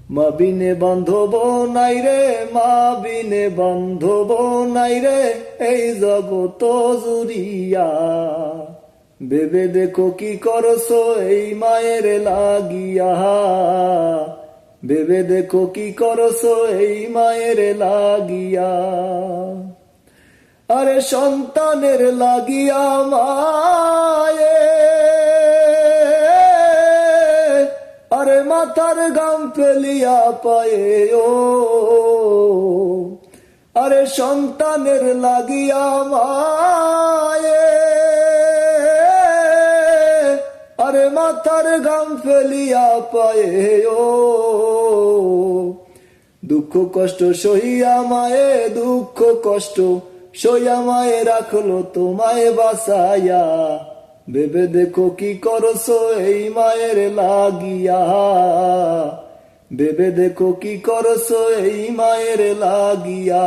মা বিনে বান্ধব নাই রে, মা বিনে বান্ধব নাই রে, এই জগত জুড়িয়া। ভেবে দেখো কি করছো এই মায়ের লাগিয়া, ভেবে দেখো কি করছো এই মায়ের লাগিয়া। আরে সন্তানের লাগিয়া মায়ে, আরে মাথার গাম ফেলিয়া পায়ে ও, আরে সন্তানের লাগিয়া মায়ে, আরে মাথার গাম ফেলিয়া পায়ে ও। দুঃখ কষ্ট সহিয়া মায়ে, দুঃখ কষ্ট সইয়া মায়ে রাখলো তোমায় বাসায়া। ভেবে দেখো কি করছো এই মায়ের লাগিয়া, ভেবে দেখো কি করছো এই মায়ের লাগিয়া।